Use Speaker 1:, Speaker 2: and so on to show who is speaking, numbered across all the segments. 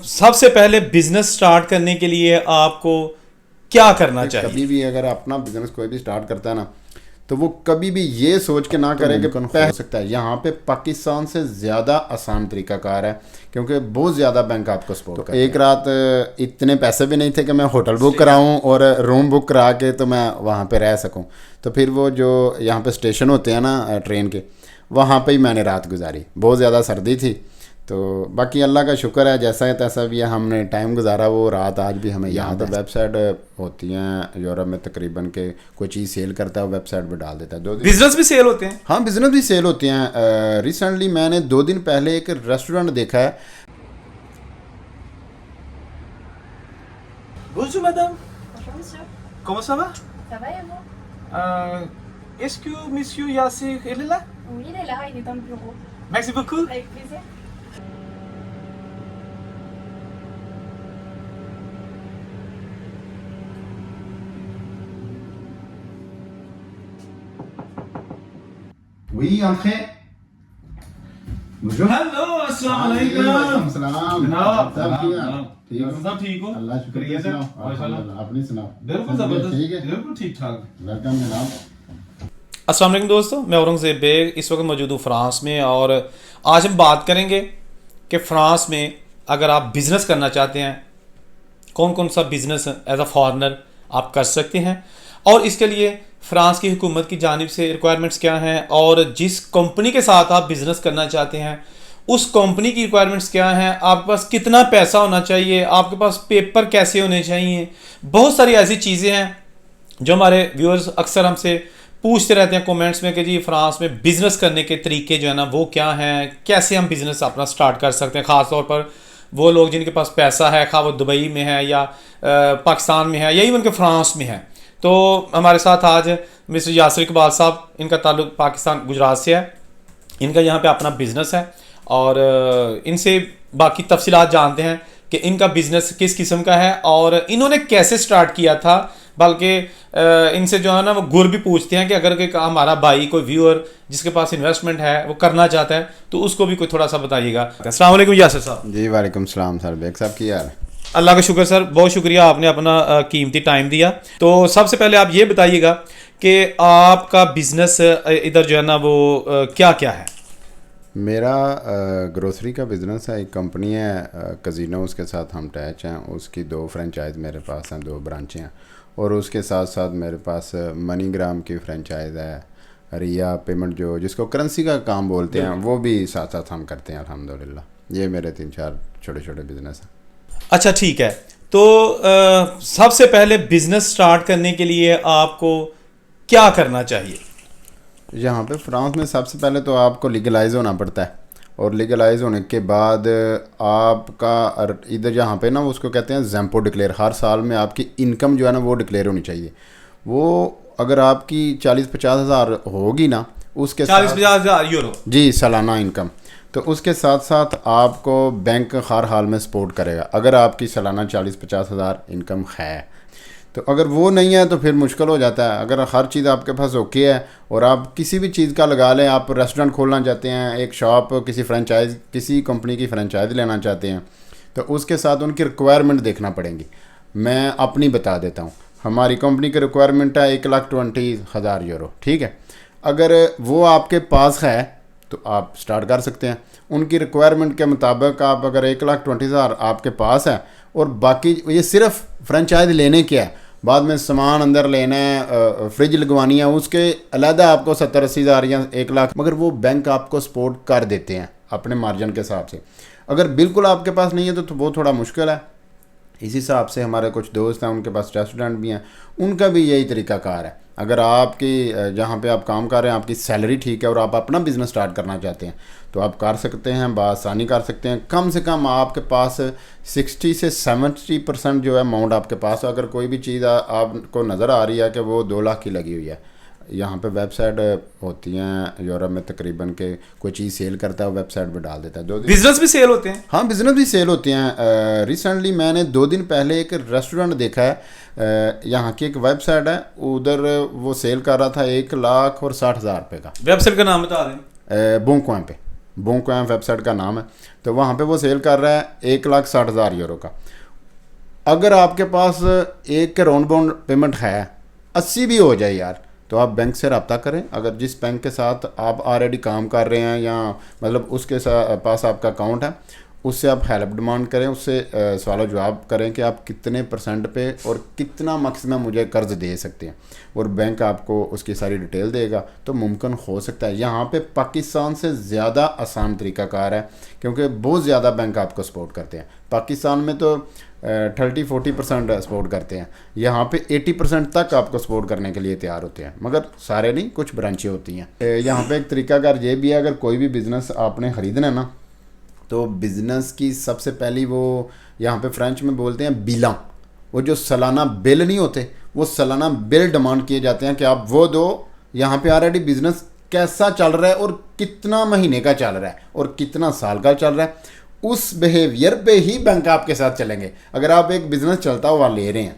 Speaker 1: سب سے پہلے business start کرنے کے لیے آپ کو کیا کرنا چاہیے؟
Speaker 2: کبھی بھی اگر اپنا بزنس کوئی بھی سٹارٹ کرتا ہے نا تو وہ کبھی بھی یہ سوچ کے نہ کرے کہ ہو سکتا ہے. یہاں پہ پاکستان سے زیادہ آسان طریقہ کار ہے کیونکہ بہت زیادہ بینک آپ کو سپورٹ کرتے ہیں. ایک رات اتنے پیسے بھی نہیں تھے کہ میں ہوٹل بک کراؤں اور روم بک کرا کے تو میں وہاں پہ رہ سکوں. تو پھر وہ جو یہاں پہ اسٹیشن ہوتے ہیں نا ٹرین کے, وہاں پہ ہی میں نے رات گزاری. بہت زیادہ سردی تھی تو باقی اللہ کا شکر ہے جیسا ہے تیسا بھی ہم نے ٹائم گزارا. وہ رات آج بھی ہمیں یہاں تو ویب سائٹ ہوتی ہیں یورپ میں تقریباً کہ کوئی چیز سیل کرتا ہے ویب سائٹ پہ ڈال دیتا ہے.
Speaker 1: بزنس بھی سیل ہوتے ہیں؟
Speaker 2: ہاں بزنس بھی سیل ہوتے ہیں. ریسنٹلی میں نے 2 دن پہلے ایک ریسٹورینٹ دیکھا ہے.
Speaker 1: Bonjour madame.
Speaker 3: Bonjour monsieur.
Speaker 1: Comment ça va?
Speaker 3: Ça va et vous?
Speaker 1: Est-ce que monsieur Yassir il est là?
Speaker 3: Oui, il est là, il est dans le bureau.
Speaker 1: Merci beaucoup.
Speaker 3: Avec plaisir.
Speaker 2: Oui, entrez. Bonjour.
Speaker 1: Hello, السلام علیکم.
Speaker 2: السلام.
Speaker 1: سب ٹھیک ہو؟
Speaker 2: اللہ شکریہ. اپنی سناؤ.
Speaker 1: بالکل زبردست.
Speaker 2: ٹھیک ہے.
Speaker 1: بالکل ٹھیک ٹھاک.
Speaker 2: ویلکم جناب.
Speaker 1: السلام علیکم دوستو, میں اورنگزیب بیگ اس وقت موجود ہوں فرانس میں, اور آج ہم بات کریں گے کہ فرانس میں اگر آپ بزنس کرنا چاہتے ہیں کون کون سا بزنس ایز اے فارنر آپ کر سکتے ہیں, اور اس کے لیے فرانس کی حکومت کی جانب سے ریکوائرمنٹس کیا ہیں, اور جس کمپنی کے ساتھ آپ بزنس کرنا چاہتے ہیں اس کمپنی کی ریکوائرمنٹس کیا ہیں, آپ کے پاس کتنا پیسہ ہونا چاہیے, آپ کے پاس پیپر کیسے ہونے چاہیے. بہت ساری ایسی چیزیں ہیں جو ہمارے ویورز اکثر ہم سے پوچھتے رہتے ہیں کومنٹس میں کہ جی فرانس میں بزنس کرنے کے طریقے جو ہے نا وہ کیا ہیں, کیسے ہم بزنس اپنا سٹارٹ کر سکتے ہیں. خاص طور پر وہ لوگ جن کے پاس پیسہ ہے, خواہ وہ دبئی میں ہے یا پاکستان میں ہے یا ایون کہ فرانس میں ہے. تو ہمارے ساتھ آج مسٹر یاسر اقبال صاحب, ان کا تعلق پاکستان گجرات سے ہے, ان کا یہاں پہ اپنا بزنس ہے, اور ان سے باقی تفصیلات جانتے ہیں کہ ان کا بزنس کس قسم کا ہے اور انہوں نے کیسے سٹارٹ کیا تھا. بلکہ ان سے جو ہے نا وہ گر بھی پوچھتے ہیں کہ اگر کہ ہمارا بھائی کوئی ویور جس کے پاس انویسٹمنٹ ہے وہ کرنا چاہتا ہے تو اس کو بھی کوئی تھوڑا سا بتائیے گا. السلام علیکم یاسر صاحب.
Speaker 2: جی وعلیکم السلام سر. بیگ صاحب کی یار.
Speaker 1: اللہ کا شکر سر, بہت شکریہ, آپ نے اپنا قیمتی ٹائم دیا. تو سب سے پہلے آپ یہ بتائیے گا کہ آپ کا بزنس ادھر جو ہے نا وہ کیا کیا ہے؟
Speaker 2: میرا گروسری کا بزنس ہے. ایک کمپنی ہے کزینو, اس کے ساتھ ہم اٹیچ ہیں. اس کی 2 فرینچائز میرے پاس ہیں, 2 برانچیں ہیں, اور اس کے ساتھ ساتھ میرے پاس منی گرام کی فرینچائز ہے. ریا پیمنٹ جو جس کو کرنسی کا کام بولتے ہیں وہ بھی ساتھ ساتھ ہم کرتے ہیں الحمدللہ. یہ میرے 3-4 چھوٹے چھوٹے بزنس ہیں.
Speaker 1: اچھا ٹھیک ہے. تو سب سے پہلے بزنس سٹارٹ کرنے کے لیے آپ کو کیا کرنا چاہیے؟
Speaker 2: یہاں پہ فرانس میں سب سے پہلے تو آپ کو لیگلائز ہونا پڑتا ہے, اور لیگلائز ہونے کے بعد آپ کا ادھر یہاں پہ نا اس کو کہتے ہیں زیمپو ڈکلیئر. ہر سال میں آپ کی انکم جو ہے نا وہ ڈکلیئر ہونی چاہیے. وہ اگر آپ کی 40-50 ہزار ہوگی نا اس کے
Speaker 1: 40-50 ہزار یورو
Speaker 2: جی سالانہ انکم, تو اس کے ساتھ ساتھ آپ کو بینک ہر حال میں سپورٹ کرے گا اگر آپ کی سالانہ 40-50 ہزار انکم ہے. تو اگر وہ نہیں ہے تو پھر مشکل ہو جاتا ہے. اگر ہر چیز آپ کے پاس اوکے ہے اور آپ کسی بھی چیز کا لگا لیں, آپ ریسٹورینٹ کھولنا چاہتے ہیں, ایک شاپ کسی فرینچائز کسی کمپنی کی فرینچائز لینا چاہتے ہیں, تو اس کے ساتھ ان کی ریکوائرمنٹ دیکھنا پڑیں گی. میں اپنی بتا دیتا ہوں. ہماری کمپنی کی ریکوائرمنٹ ہے 1,20,000 یورو. ٹھیک ہے, اگر وہ آپ کے پاس ہے تو آپ سٹارٹ کر سکتے ہیں. ان کی ریکوائرمنٹ کے مطابق آپ اگر 1,20,000 آپ کے پاس ہے, اور باقی یہ صرف فرینچائز لینے کیا ہے, بعد میں سامان اندر لینا ہے, فریج لگوانی ہے, اس کے علیحدہ آپ کو 70-80 ہزار یا 1 لاکھ, مگر وہ بینک آپ کو سپورٹ کر دیتے ہیں اپنے مارجن کے حساب سے. اگر بالکل آپ کے پاس نہیں ہے تو وہ تھوڑا مشکل ہے. اسی حساب سے ہمارے کچھ دوست ہیں, ان کے پاس ریسٹورینٹ بھی ہیں, ان کا بھی یہی طریقہ کار ہے. اگر آپ کی جہاں پہ آپ کام کر رہے ہیں آپ کی سیلری ٹھیک ہے اور آپ اپنا بزنس سٹارٹ کرنا چاہتے ہیں تو آپ کر سکتے ہیں, بآسانی کر سکتے ہیں. کم سے کم آپ کے پاس 60 سے 70% جو ہے اماؤنٹ آپ کے پاس. اگر کوئی بھی چیز آپ کو نظر آ رہی ہے کہ وہ 2 لاکھ کی لگی ہوئی ہے, یہاں پہ ویب سائٹ ہوتی ہیں یورپ میں تقریباً کہ کوئی چیز سیل کرتا ہے ویب سائٹ پہ ڈال دیتا ہے.
Speaker 1: بزنس بھی سیل ہوتے ہیں؟
Speaker 2: ہاں بزنس بھی سیل ہوتے ہیں. ریسنٹلی میں نے 2 دن پہلے ایک ریسٹورینٹ دیکھا ہے, یہاں کی ایک ویب سائٹ ہے, ادھر وہ سیل کر رہا تھا 1,60,000 روپے کا.
Speaker 1: ویب سائٹ کا نام بتا دیں.
Speaker 2: بون کوائن پہ. Boncoin ویب سائٹ کا نام ہے. تو وہاں پہ وہ سیل کر رہا ہے 1,60,000 یورو کا. اگر آپ کے پاس ایک کے راؤنڈ باؤنڈ پیمنٹ ہے 80 بھی ہو جائے یار, تو آپ بینک سے رابطہ کریں. اگر جس بینک کے ساتھ آپ آلریڈی کام کر رہے ہیں یا مطلب اس کے پاس آپ کا اکاؤنٹ ہے, اس سے آپ ہیلپ ڈیمانڈ کریں, اس سے سوال و جواب کریں کہ آپ کتنے % پہ اور کتنا میکسیمم مجھے قرض دے سکتے ہیں, اور بینک آپ کو اس کی ساری ڈیٹیل دے گا. تو ممکن ہو سکتا ہے یہاں پہ پاکستان سے زیادہ آسان طریقہ کار ہے, کیونکہ بہت زیادہ بینک آپ کو سپورٹ کرتے ہیں. پاکستان میں تو 30-40% سپورٹ کرتے ہیں, یہاں پہ 80% تک آپ کو سپورٹ کرنے کے لیے تیار ہوتے ہیں, مگر سارے نہیں, کچھ برانچیں ہوتی ہیں. یہاں پہ ایک طریقہ کار یہ بھی ہے, اگر کوئی بھی بزنس آپ نے خریدنا ہے نا, تو بزنس کی سب سے پہلی وہ یہاں پہ فرینچ میں بولتے ہیں بیلاں, وہ جو سالانہ بل نہیں ہوتے, وہ سالانہ بل ڈیمانڈ کیے جاتے ہیں کہ آپ وہ دو. یہاں پہ آلریڈی بزنس کیسا چل رہا ہے اور کتنا مہینے کا چل رہا ہے اور کتنا سال کا چل رہا ہے, اس بیہیویئر پہ ہی بینک آپ کے ساتھ چلیں گے. اگر آپ ایک بزنس چلتا ہوا لے رہے ہیں,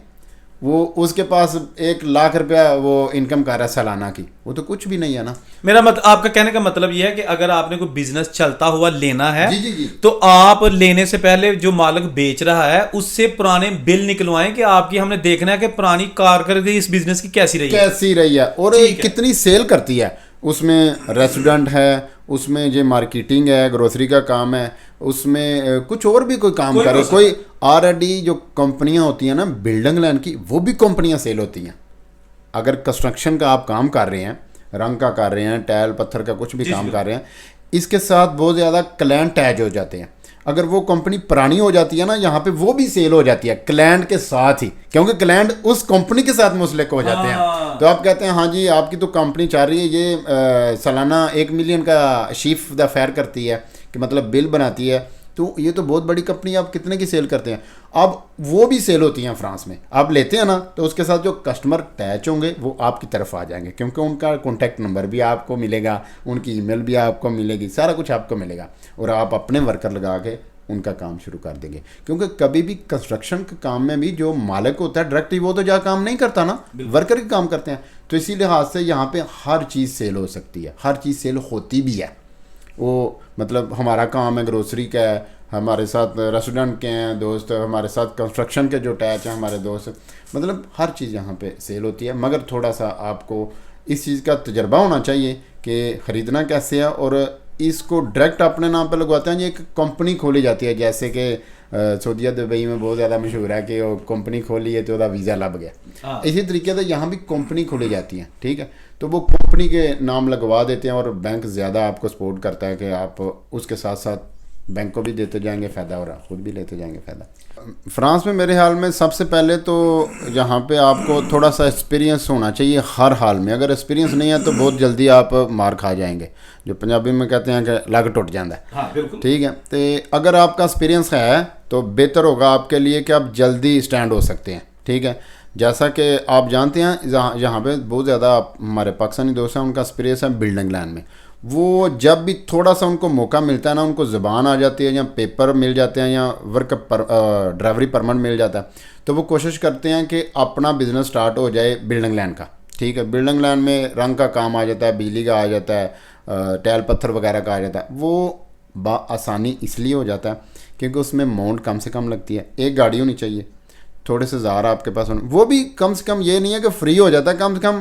Speaker 2: وہ اس کے پاس 1,00,000 روپیہ وہ انکم کر رہا ہے سالانہ کی, وہ تو کچھ بھی نہیں ہے نا.
Speaker 1: میرا آپ کا کہنے کا مطلب یہ ہے کہ اگر آپ نے کوئی بزنس چلتا ہوا لینا ہے
Speaker 2: جی.
Speaker 1: تو آپ لینے سے پہلے جو مالک بیچ رہا ہے اس سے پرانے بل نکلوائیں کہ آپ کی ہم نے دیکھنا ہے کہ پرانی کارکردگی اس بزنس کی کیسی رہی ہے
Speaker 2: اور کتنی سیل کرتی ہے. اس میں ریسٹورینٹ ہے, اس میں جو مارکیٹنگ ہے, گروسری کا کام ہے, اس میں کچھ اور بھی کوئی کام کرے. کوئی آلریڈی جو کمپنیاں ہوتی ہیں نا بلڈنگ لائن کی, وہ بھی کمپنیاں سیل ہوتی ہیں. اگر کنسٹرکشن کا آپ کام کر رہے ہیں, رنگ کا کر رہے ہیں, ٹائل پتھر کا کچھ بھی کام کر رہے ہیں, اس کے ساتھ بہت زیادہ کلائنٹ اٹیچ ہو جاتے ہیں. اگر وہ کمپنی پرانی ہو جاتی ہے نا, یہاں پہ وہ بھی سیل ہو جاتی ہے کلائنٹ کے ساتھ ہی, کیونکہ کلائنٹ اس کمپنی کے ساتھ منسلک ہو جاتے ہیں. تو آپ کہتے ہیں ہاں جی آپ کی تو کمپنی چل رہی ہے, یہ سالانہ 1 ملین کا شیف دا فیئر کرتی ہے, کہ مطلب بل بناتی ہے, تو یہ تو بہت بڑی کمپنی, آپ کتنے کی سیل کرتے ہیں. اب وہ بھی سیل ہوتی ہیں فرانس میں. آپ لیتے ہیں نا, تو اس کے ساتھ جو کسٹمر اٹیچ ہوں گے وہ آپ کی طرف آ جائیں گے, کیونکہ ان کا کانٹیکٹ نمبر بھی آپ کو ملے گا, ان کی ای میل بھی آپ کو ملے گی, سارا کچھ آپ کو ملے گا, اور آپ اپنے ورکر لگا کے ان کا کام شروع کر دیں گے. کیونکہ کبھی بھی کنسٹرکشن کے کام میں بھی جو مالک ہوتا ہے ڈائریکٹلی وہ تو جا کام نہیں کرتا نا, ورکر ہی کام کرتے ہیں. تو اسی لحاظ سے یہاں پہ ہر چیز سیل ہو سکتی ہے, ہر چیز سیل ہوتی بھی ہے. وہ مطلب ہمارا کام ہے گروسری کا ہے, ہمارے ساتھ ریسٹورینٹ کے ہیں دوست, ہمارے ساتھ کنسٹرکشن کے جو اٹیچ ہیں ہمارے دوست, مطلب ہر چیز یہاں پہ سیل ہوتی ہے. مگر تھوڑا سا آپ کو اس چیز کا تجربہ ہونا چاہیے کہ خریدنا کیسے ہے, اور اس کو ڈائریکٹ اپنے نام پہ لگواتے ہیں. یہ ایک کمپنی کھولی جاتی ہے, جیسے کہ سعودیہ دبئی میں بہت زیادہ مشہور ہے کہ وہ کمپنی کھولی ہے تو وہ ویزا لگ گیا. اسی طریقے سے یہاں بھی کمپنی کھولی جاتی ہیں, ٹھیک ہے, تو وہ کمپنی کے نام لگوا دیتے ہیں, اور بینک زیادہ آپ کو سپورٹ کرتا ہے کہ آپ اس کے ساتھ ساتھ بینک کو بھی دیتے جائیں گے فائدہ, اور خود بھی لیتے جائیں گے فائدہ. فرانس میں میرے حال میں سب سے پہلے تو یہاں پہ آپ کو تھوڑا سا ایکسپیرینس ہونا چاہیے ہر حال میں. اگر ایکسپیرینس نہیں ہے تو بہت جلدی آپ مار کھا جائیں گے, جو پنجابی میں کہتے ہیں کہ لگ ٹوٹ جاتا ہے, ٹھیک ہے. تو اگر آپ کا ایکسپیرینس ہے تو بہتر ہوگا آپ کے لیے کہ آپ جلدی اسٹینڈ ہو سکتے ہیں, ٹھیک ہے. جیسا کہ آپ جانتے ہیں یہاں پہ بہت زیادہ ہمارے پاکستانی دوست ہیں, ان کا ایکسپیرینس ہے بلڈنگ لائن میں. وہ جب بھی تھوڑا سا ان کو موقع ملتا ہے نا, ان کو زبان آ جاتی ہے یا پیپر مل جاتے ہیں یا ورک ڈرائیوری پرمٹ مل جاتا ہے, تو وہ کوشش کرتے ہیں کہ اپنا بزنس سٹارٹ ہو جائے بلڈنگ لائن کا, ٹھیک ہے. بلڈنگ لائن میں رنگ کا کام آ جاتا ہے, بجلی کا آ جاتا ہے, ٹائل پتھر وغیرہ کا آ جاتا ہے. وہ بآسانی اس لیے ہو جاتا ہے کیونکہ اس میں اماؤنٹ کم سے کم لگتی ہے. ایک گاڑی ہونی چاہیے, تھوڑے سے زار آپ کے پاس ہونے, وہ بھی کم سے کم یہ نہیں ہے کہ فری ہو جاتا ہے, کم سے کم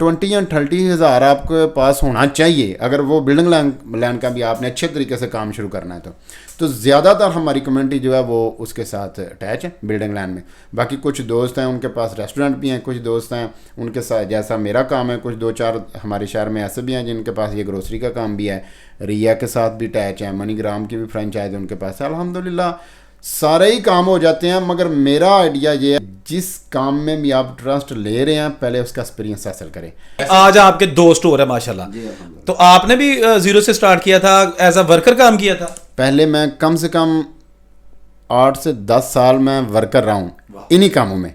Speaker 2: 20 یا 30 ہزار آپ کے پاس ہونا چاہیے. اگر وہ بلڈنگ لائن کا بھی آپ نے اچھے طریقے سے کام شروع کرنا ہے تو زیادہ تر ہماری کمیونٹی جو ہے وہ اس کے ساتھ اٹیچ ہے بلڈنگ لائن میں. باقی کچھ دوست ہیں ان کے پاس ریسٹورینٹ بھی ہیں, کچھ دوست ہیں ان کے ساتھ جیسا میرا کام ہے, کچھ 2-4 ہمارے شہر میں ایسے بھی ہیں جن کے پاس یہ گروسری کا کام بھی ہے, ریا کے ساتھ بھی اٹیچ ہیں, منی گرام کی بھی فرینچائز ہے ان کے پاس. الحمدللہ سارے ہی کام ہو جاتے ہیں. مگر میرا آئیڈیا یہ ہے جس کام میں بھی آپ ٹرسٹ لے رہے ہیں پہلے اس کا ایکسپیرینس حاصل کریں.
Speaker 1: آج آپ کے 2 اسٹور ہے ماشاءاللہ, تو آپ نے بھی زیرو سے سٹارٹ کیا تھا, ایز اے ورکر کام کیا تھا؟
Speaker 2: پہلے میں کم سے کم 8 سے 10 سال میں ورکر رہا ہوں انہی کاموں میں.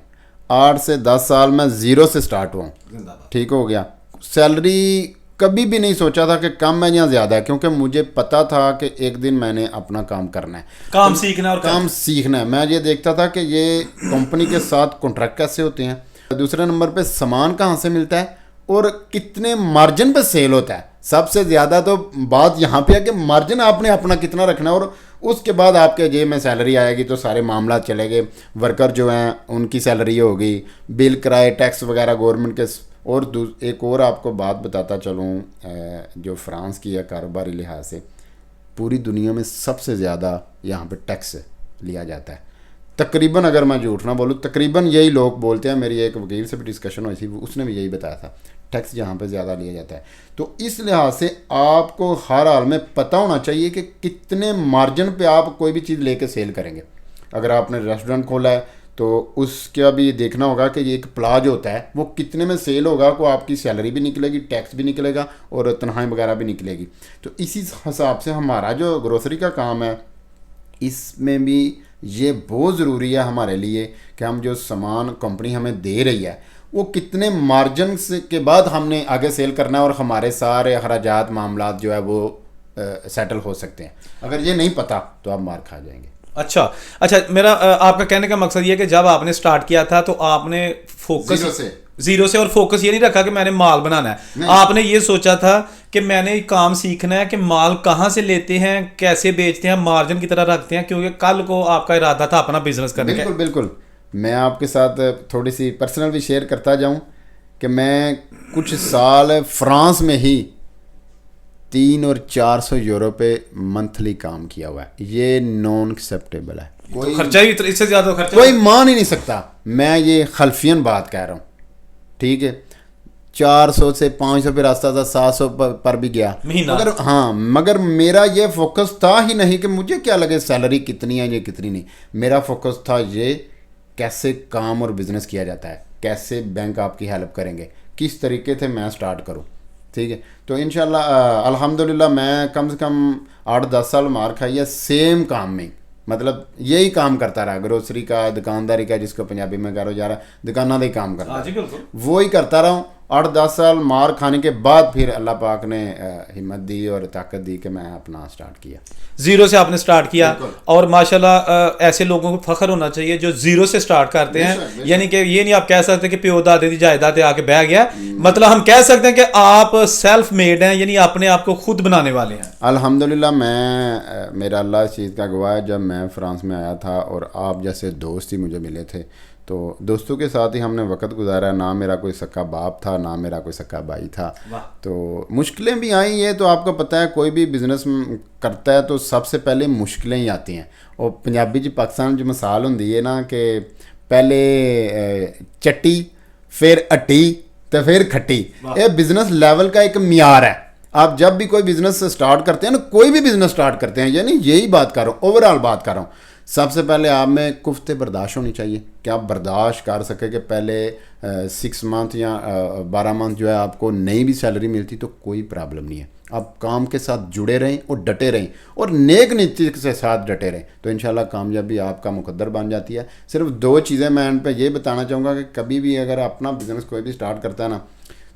Speaker 2: 8 سے 10 سال میں زیرو سے سٹارٹ ہوا ہوں, ٹھیک ہو گیا. سیلری کبھی بھی نہیں سوچا تھا کہ کم ہے یا زیادہ ہے, کیونکہ مجھے پتا تھا کہ ایک دن میں نے اپنا کام کرنا ہے,
Speaker 1: کام سیکھنا, اور
Speaker 2: کام سیکھنا ہے. میں یہ دیکھتا تھا کہ یہ کمپنی کے ساتھ کانٹریکٹ کیسے ہوتے ہیں, دوسرے نمبر پہ سامان کہاں سے ملتا ہے, اور کتنے مارجن پہ سیل ہوتا ہے. سب سے زیادہ تو بات یہاں پہ ہے کہ مارجن آپ نے اپنا کتنا رکھنا ہے، اور اس کے بعد آپ کے جیب میں سیلری آئے گی تو سارے معاملات چلے گئے. ورکر جو ہیں ان کی سیلری ہوگی، بل کرائے، ٹیکس وغیرہ گورنمنٹ کے. اور ایک اور آپ کو بات بتاتا چلوں جو فرانس کی ہے کاروباری لحاظ سے، پوری دنیا میں سب سے زیادہ یہاں پہ ٹیکس لیا جاتا ہے. تقریباً اگر میں جھوٹ نہ بولوں تقریباً یہی لوگ بولتے ہیں. میری ایک وکیل سے بھی ڈسکشن ہوئی تھی، اس نے بھی یہی بتایا تھا، ٹیکس یہاں پہ زیادہ لیا جاتا ہے. تو اس لحاظ سے آپ کو ہر حال میں پتہ ہونا چاہیے کہ کتنے مارجن پہ آپ کوئی بھی چیز لے کے سیل کریں گے. اگر آپ نے ریسٹورینٹ کھولا ہے تو اس کا بھی دیکھنا ہوگا کہ یہ ایک پلاج ہوتا ہے وہ کتنے میں سیل ہوگا، کو آپ کی سیلری بھی نکلے گی، ٹیکس بھی نکلے گا اور تنخواہیں وغیرہ بھی نکلے گی. تو اسی حساب سے ہمارا جو گروسری کا کام ہے اس میں بھی یہ بہت ضروری ہے ہمارے لیے کہ ہم جو سامان کمپنی ہمیں دے رہی ہے وہ کتنے مارجن کے بعد ہم نے آگے سیل کرنا ہے اور ہمارے سارے اخراجات معاملات جو ہے وہ سیٹل ہو سکتے ہیں. اگر یہ نہیں پتہ تو آپ مار کھا جائیں گے.
Speaker 1: اچھا میرا آپ کا کہنے کا مقصد یہ کہ جب آپ نے سٹارٹ کیا تھا تو آپ نے فوکس زیرو سے، اور فوکس یہ نہیں رکھا کہ میں نے مال بنانا ہے. آپ نے یہ سوچا تھا کہ میں نے کام سیکھنا ہے کہ مال کہاں سے لیتے ہیں، کیسے بیچتے ہیں، مارجن کی طرح رکھتے ہیں، کیونکہ کل کو آپ کا ارادہ تھا اپنا بزنس کرنے کا.
Speaker 2: بالکل. میں آپ کے ساتھ تھوڑی سی پرسنل بھی شیئر کرتا جاؤں کہ میں کچھ سال فرانس میں ہی 300 اور 400 یورو پہ منتھلی کام کیا ہوا ہے. یہ نان ایکسیپٹیبل ہے.
Speaker 1: خرچہ ہی اس سے زیادہ خرچہ
Speaker 2: کوئی مان ہی نہیں سکتا. میں یہ خلفین بات کہہ رہا ہوں، ٹھیک ہے. 400 سے 500 پہ راستہ تھا، 700 پر بھی گیا مگر میرا یہ فوکس تھا ہی نہیں کہ مجھے کیا لگے سیلری کتنی ہے یہ کتنی نہیں. میرا فوکس تھا یہ کیسے کام اور بزنس کیا جاتا ہے، کیسے بینک آپ کی ہیلپ کریں گے، کس طریقے سے میں سٹارٹ کروں. ٹھیک ہے. تو انشاءاللہ الحمدللہ میں کم سے کم 8-10 سال مار کھائی ہے سیم کام میں. مطلب یہی کام کرتا رہا، گروسری کا، دکانداری کا، جس کو پنجابی میں کہہ رہا جا رہا دکانہ دے کام کرتا رہا، وہی کرتا رہا ہوں. 8-10 سال مار کھانے کے بعد پھر اللہ پاک نے ہمت دی اور طاقت دی کہ میں اپنا سٹارٹ کیا.
Speaker 1: زیرو سے آپ نے سٹارٹ کیا. اور ماشاءاللہ ایسے لوگوں کو فخر ہونا چاہیے جو زیرو سے سٹارٹ کرتے ہیں. یعنی کہ یہ نہیں آپ کہہ سکتے کہ پیو دادے دی جائیداد آ کے بہ گیا. مطلب ہم کہہ سکتے ہیں کہ آپ سیلف میڈ ہیں، یعنی اپنے آپ کو خود بنانے والے ہیں.
Speaker 2: الحمدللہ میرا اللہ اس چیز کا گواہ ہے. جب میں فرانس میں آیا تھا اور آپ جیسے دوست ہی مجھے ملے تھے تو دوستوں کے ساتھ ہی ہم نے وقت گزارا. نہ میرا کوئی سکا باپ تھا، نہ میرا کوئی سکا بھائی تھا. تو مشکلیں بھی آئیں. یہ تو آپ کو پتہ ہے کوئی بھی بزنس کرتا ہے تو سب سے پہلے مشکلیں ہی آتی ہیں. اور پنجابی جی پاکستان جو مثال ہوندی ہے نا کہ پہلے چٹی پھر اٹی تو پھر کھٹی. یہ بزنس لیول کا ایک معیار ہے. آپ جب بھی کوئی بزنس سٹارٹ کرتے ہیں نا، کوئی بھی بزنس سٹارٹ کرتے ہیں، یعنی یہی بات کر رہا ہوں، اوور آل بات کر رہا ہوں. سب سے پہلے آپ میں کفت برداشت ہونی چاہیے کہ آپ برداشت کر سکے کہ پہلے 6 منتھ یا 12 منتھ جو ہے آپ کو نہیں بھی سیلری ملتی تو کوئی پرابلم نہیں ہے. آپ کام کے ساتھ جڑے رہیں اور ڈٹے رہیں اور نیک نیتی کے ساتھ ڈٹے رہیں تو انشاءاللہ کامیابی آپ کا مقدر بن جاتی ہے. صرف 2 چیزیں میں ان پہ یہ بتانا چاہوں گا کہ کبھی بھی اگر اپنا بزنس کوئی بھی سٹارٹ کرتا ہے نا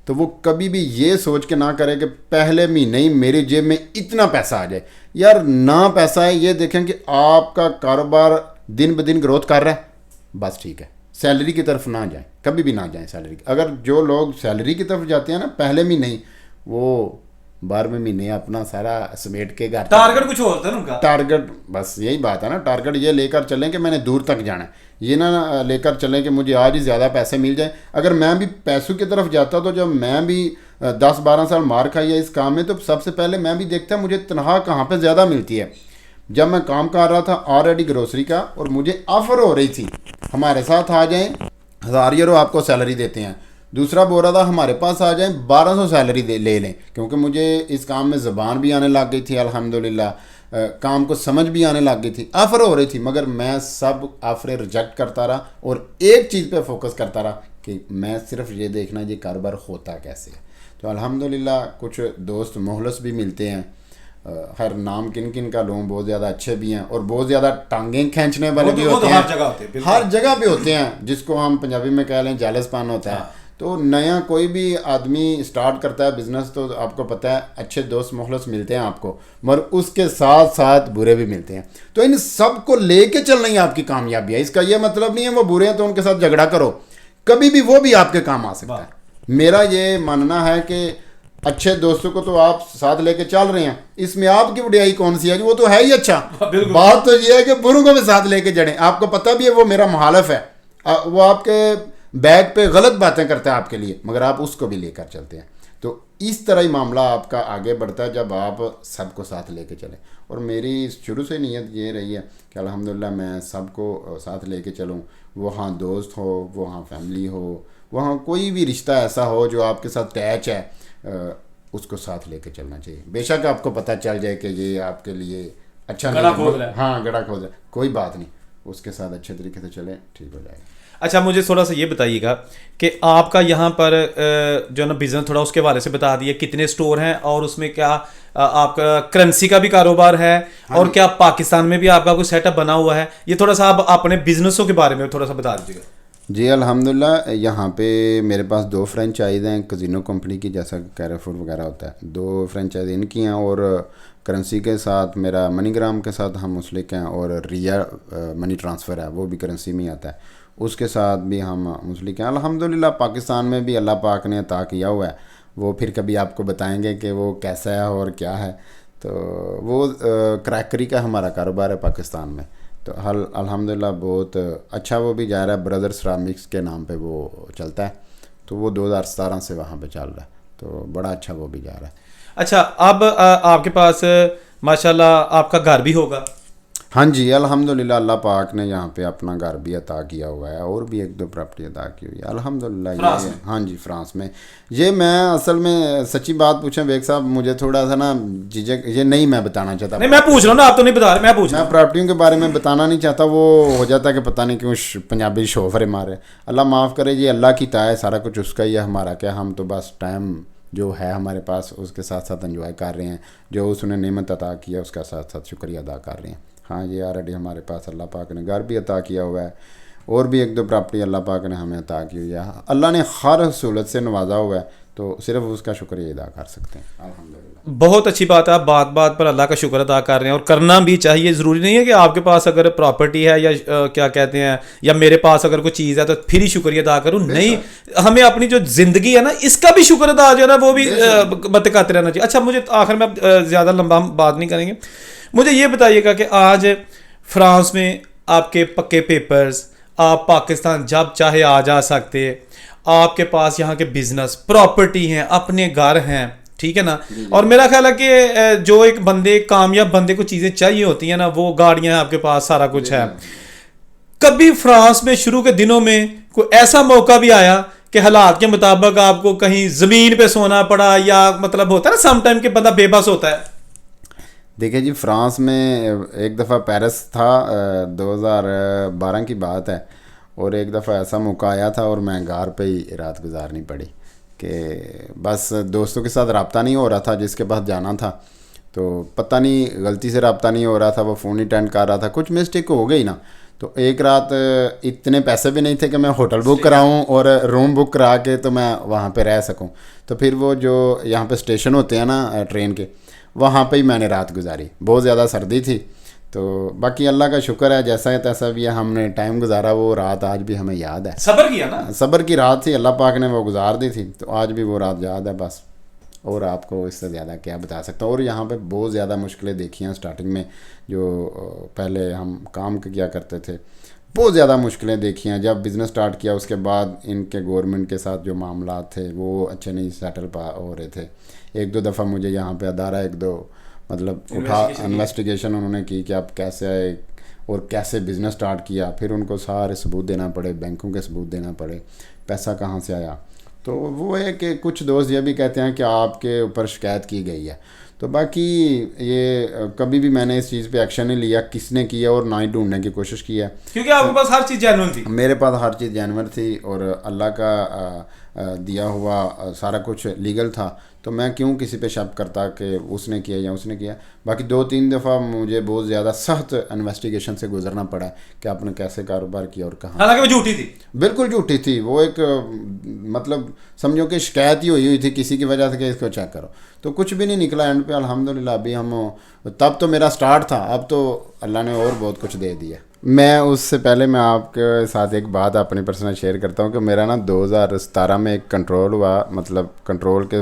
Speaker 2: تو وہ کبھی بھی یہ سوچ کے نہ کرے کہ پہلے مہینے ہی میری جیب میں اتنا پیسہ آ جائے. یار نہ پیسہ ہے، یہ دیکھیں کہ آپ کا کاروبار دن بدن گروتھ کر رہا ہے، بس ٹھیک ہے. سیلری کی طرف نہ جائیں، کبھی بھی نہ جائیں سیلری. اگر جو لوگ سیلری کی طرف جاتے ہیں نا پہلے مہینے ہی، وہ 12ویں مہینے اپنا سارا سمیٹ کے گھر
Speaker 1: ٹارگٹ کچھ ہوتا ہے ان کا.
Speaker 2: ٹارگٹ بس یہی بات ہے نا، ٹارگٹ یہ لے کر چلیں کہ میں نے دور تک جانا ہے. یہ نہ لے کر چلیں کہ مجھے آج ہی زیادہ پیسے مل جائیں. اگر میں بھی پیسوں کی طرف جاتا تو جب میں بھی 10-12 سال مار کھائی ہے اس کام میں تو سب سے پہلے میں بھی دیکھتا مجھے تنخواہ کہاں پہ زیادہ ملتی ہے. جب میں کام کر رہا تھا آلریڈی گروسری کا اور مجھے آفر ہو رہی تھی ہمارے ساتھ آ جائیں 1000 یورو آپ کو سیلری دیتے ہیں. دوسرا بول رہا تھا ہمارے پاس آ جائیں 1200 سیلری لے لیں، کیونکہ مجھے اس کام میں زبان بھی آنے لگ گئی تھی الحمدللہ، کام کو سمجھ بھی آنے لگ گئی تھی، آفر ہو رہی تھی. مگر میں سب آفریں ریجیکٹ کرتا رہا اور ایک چیز پہ فوکس کرتا رہا کہ میں صرف یہ دیکھنا یہ کاروبار ہوتا کیسے ہے. تو الحمدللہ کچھ دوست مخلص بھی ملتے ہیں. ہر نام کن کا لوں، بہت زیادہ اچھے بھی ہیں اور بہت زیادہ ٹانگیں کھینچنے والے بھی ہوتے ہیں. ہر جگہ پہ ہوتے ہیں، جس کو ہم پنجابی میں کہہ لیں جالس پان ہوتا ہے. تو نیا کوئی بھی آدمی سٹارٹ کرتا ہے بزنس تو آپ کو پتہ ہے اچھے دوست مخلص ملتے ہیں آپ کو، مگر اس کے ساتھ ساتھ برے بھی ملتے ہیں. تو ان سب کو لے کے چلنا ہی آپ کی کامیابی ہے. اس کا یہ مطلب نہیں ہے وہ برے ہیں تو ان کے ساتھ جھگڑا کرو، کبھی بھی وہ بھی آپ کے کام آ سکتا ہے. میرا یہ ماننا ہے کہ اچھے دوستوں کو تو آپ ساتھ لے کے چل رہے ہیں, اس میں آپ کی وڈیائی کون سی ہے کہ وہ تو ہے ہی اچھا. بات تو یہ ہے کہ بروں کو بھی ساتھ لے کے جڑیں. آپ کو پتہ بھی ہے وہ میرا مخالف ہے, وہ آپ کے بیک پہ غلط باتیں کرتا ہے آپ کے لیے, مگر آپ اس کو بھی لے کر چلتے ہیں. تو اس طرح ہی معاملہ آپ کا آگے بڑھتا ہے جب آپ سب کو ساتھ لے کے چلیں. اور میری شروع سے نیت یہ رہی ہے کہ الحمدللہ میں سب کو ساتھ لے کے چلوں, وہاں دوست ہو, وہاں فیملی ہو, وہاں کوئی بھی رشتہ ایسا ہو جو آپ کے ساتھ اٹیچ ہے, اس کو ساتھ لے کے چلنا چاہیے. بے شک آپ کو پتہ چل جائے کہ یہ آپ کے لیے اچھا نہیں ہے, ہاں گڑا کھود ہے, کوئی بات نہیں, اس کے ساتھ اچھے طریقے سے چلیں, ٹھیک ہو جائے گا.
Speaker 1: اچھا مجھے تھوڑا سا یہ بتائیے گا کہ آپ کا یہاں پر جو نا بزنس تھوڑا اس کے حوالے سے بتا دیے, کتنے سٹور ہیں اور اس میں کیا آپ کا کرنسی کا بھی کاروبار ہے, اور کیا پاکستان میں بھی آپ کا کوئی سیٹ اپ بنا ہوا ہے, یہ تھوڑا سا آپ اپنے بزنسوں کے بارے میں تھوڑا سا بتا دیجیے گا.
Speaker 2: جی الحمدللہ یہاں پہ میرے پاس 2 فرینچائز ہیں کزینو کمپنی کی, جیسا کیرفور وغیرہ ہوتا ہے, 2 فرینچائز ان کی ہیں, اور کرنسی کے ساتھ میرا منی گرام کے ساتھ ہم مسلک ہیں, اور ریا منی ٹرانسفر ہے وہ بھی کرنسی میں آتا ہے, اس کے ساتھ بھی ہم مسلک ہیں. الحمدللہ پاکستان میں بھی اللہ پاک نے عطا کیا ہوا ہے, وہ پھر کبھی آپ کو بتائیں گے کہ وہ کیسا ہے اور کیا ہے. تو وہ کریکری کا ہمارا کاروبار ہے پاکستان میں, تو الحمدللہ بہت اچھا وہ بھی جا رہا ہے. بردر سرامکس کے نام پہ وہ چلتا ہے, تو وہ 2017 سے وہاں پہ چل رہا ہے, تو بڑا اچھا وہ بھی جا رہا ہے.
Speaker 1: اچھا اب آپ کے پاس ماشاءاللہ آپ کا گھر بھی ہوگا؟
Speaker 2: ہاں جی الحمدللہ اللہ پاک نے یہاں پہ اپنا گھر بھی عطا کیا ہوا ہے, اور بھی 1-2 پراپرٹی عطا کی ہوئی ہے الحمدللہ. ہاں جی فرانس میں. یہ میں اصل میں سچی بات پوچھیں بیگ صاحب, مجھے تھوڑا سا نا جھجک, یہ نہیں میں بتانا چاہتا.
Speaker 1: نہیں میں پوچھ رہا ہوں نا, آپ تو نہیں بتا رہے, میں پوچھ رہا
Speaker 2: ہوں. میں پراپرٹیوں کے بارے میں بتانا نہیں چاہتا, وہ ہو جاتا ہے کہ پتہ نہیں کیوں پنجابی شوفرے مارے. اللہ معاف کرے, یہ اللہ کی عطا ہے, سارا کچھ اس کا ہی ہے, ہمارا کیا. ہم تو بس ٹائم جو ہے ہمارے پاس اس کے ساتھ ساتھ انجوائے کر رہے ہیں, جو اس نے نعمت عطا کیا اس کا ساتھ ساتھ شکریہ ادا کر رہے ہیں. ہاں یہ آلریڈی ہمارے پاس اللہ پاک نے گھر بھی عطا کیا ہوا ہے, اور بھی 1-2 پراپرٹی اللہ پاک نے ہمیں عطا کی ہوئی ہے. اللہ نے ہر سہولت سے نوازا ہوا ہے, تو صرف اس کا شکریہ ادا کر سکتے ہیں الحمدللہ.
Speaker 1: بہت اچھی بات ہے, آپ بات بات پر اللہ کا شکر ادا کر رہے ہیں, اور کرنا بھی چاہیے. ضروری نہیں ہے کہ آپ کے پاس اگر پراپرٹی ہے یا کیا کہتے ہیں, یا میرے پاس اگر کوئی چیز ہے تو پھر ہی شکریہ ادا کروں. نہیں, ہمیں اپنی جو زندگی ہے نا اس کا بھی شکر ادا جو ہے نا وہ بھی بتکاتے رہنا چاہیے. اچھا مجھے آخر میں زیادہ لمبا بات نہیں کریں گے, مجھے یہ بتائیے گا کہ آج فرانس میں آپ کے پکے پیپرز, آپ پاکستان جب چاہے آ جا سکتے, آپ کے پاس یہاں کے بزنس پراپرٹی ہیں, اپنے گھر ہیں, ٹھیک ہے نا. اور میرا خیال ہے کہ جو ایک بندے کامیاب بندے کو چیزیں چاہیے ہوتی ہیں نا, وہ گاڑیاں ہیں آپ کے پاس, سارا کچھ ہے. کبھی فرانس میں شروع کے دنوں میں کوئی ایسا موقع بھی آیا کہ حالات کے مطابق آپ کو کہیں زمین پہ سونا پڑا, یا مطلب ہوتا ہے نا سم ٹائم کہ بندہ بے بس ہوتا ہے؟
Speaker 2: دیکھیں جی فرانس میں ایک دفعہ پیرس تھا, 2012 کی بات ہے, اور ایک دفعہ ایسا موقع آیا تھا اور میں گھر پہ ہی رات گزارنی پڑی کہ بس دوستوں کے ساتھ رابطہ نہیں ہو رہا تھا, جس کے پاس جانا تھا تو پتہ نہیں غلطی سے رابطہ نہیں ہو رہا تھا, وہ فون ہی اٹینڈ کر رہا تھا, کچھ مسٹیک ہو گئی نا. تو ایک رات اتنے پیسے بھی نہیں تھے کہ میں ہوٹل بک کراؤں اور روم بک کرا کے تو میں وہاں پہ رہ سکوں. تو پھر وہ جو یہاں پہ اسٹیشن ہوتے ہیں نا ٹرین کے, وہاں پہ ہی میں نے رات گزاری. بہت زیادہ سردی تھی, تو باقی اللہ کا شکر ہے جیسا ہے تیسا بھی ہے, ہم نے ٹائم گزارا. وہ رات آج بھی ہمیں یاد ہے,
Speaker 1: صبر کیا نا,
Speaker 2: صبر کی رات تھی, اللہ پاک نے وہ گزار دی تھی, تو آج بھی وہ رات یاد ہے بس. اور آپ کو اس سے زیادہ کیا بتا سکتا ہوں. اور یہاں پہ بہت زیادہ مشکلیں دیکھی ہیں اسٹارٹنگ میں, جو پہلے ہم کام کیا کرتے تھے, بہت زیادہ مشکلیں دیکھی ہیں. جب بزنس سٹارٹ کیا اس کے بعد ان کے گورنمنٹ کے ساتھ جو معاملات تھے وہ اچھے نہیں سیٹل ہو رہے تھے. 1-2 دفعہ مجھے یہاں پہ ادارہ 1-2 مطلب اٹھا انویسٹیگیشن انہوں نے کی کہ آپ کیسے آئے اور کیسے بزنس سٹارٹ کیا. پھر ان کو سارے ثبوت دینا پڑے, بینکوں کے ثبوت دینا پڑے, پیسہ کہاں سے آیا. تو وہ ہے کہ کچھ دوست یہ بھی کہتے ہیں کہ آپ کے اوپر شکایت کی گئی ہے. تو باقی یہ کبھی بھی میں نے اس چیز پہ ایکشن نہیں لیا, کس نے کیا اور نہ ہی ڈھونڈنے کی کوشش کی ہے,
Speaker 1: کیونکہ آپ کے پاس ہر چیز جینوئن تھی.
Speaker 2: میرے پاس ہر چیز جینوئن تھی اور اللہ کا دیا ہوا سارا کچھ لیگل تھا. تو میں کیوں کسی پہ شک کرتا کہ اس نے کیا یا اس نے کیا. باقی 2-3 دفعہ مجھے بہت زیادہ سخت انویسٹیگیشن سے گزرنا پڑا کہ آپ نے کیسے کاروبار کیا اور کہاں.
Speaker 1: حالانکہ وہ جھوٹی تھی,
Speaker 2: بالکل جھوٹی تھی. وہ ایک مطلب سمجھو کہ شکایت ہی ہوئی تھی کسی کی وجہ سے کہ اس کو چیک کرو, تو کچھ بھی نہیں نکلا اینڈ پہ الحمدللہ. ابھی ہم تب تو میرا سٹارٹ تھا, اب تو اللہ نے اور بہت کچھ دے دیا. میں اس سے پہلے میں آپ کے ساتھ ایک بات اپنی پرسنل شیئر کرتا ہوں کہ میرا نا 2017 میں ایک کنٹرول ہوا, مطلب کنٹرول کے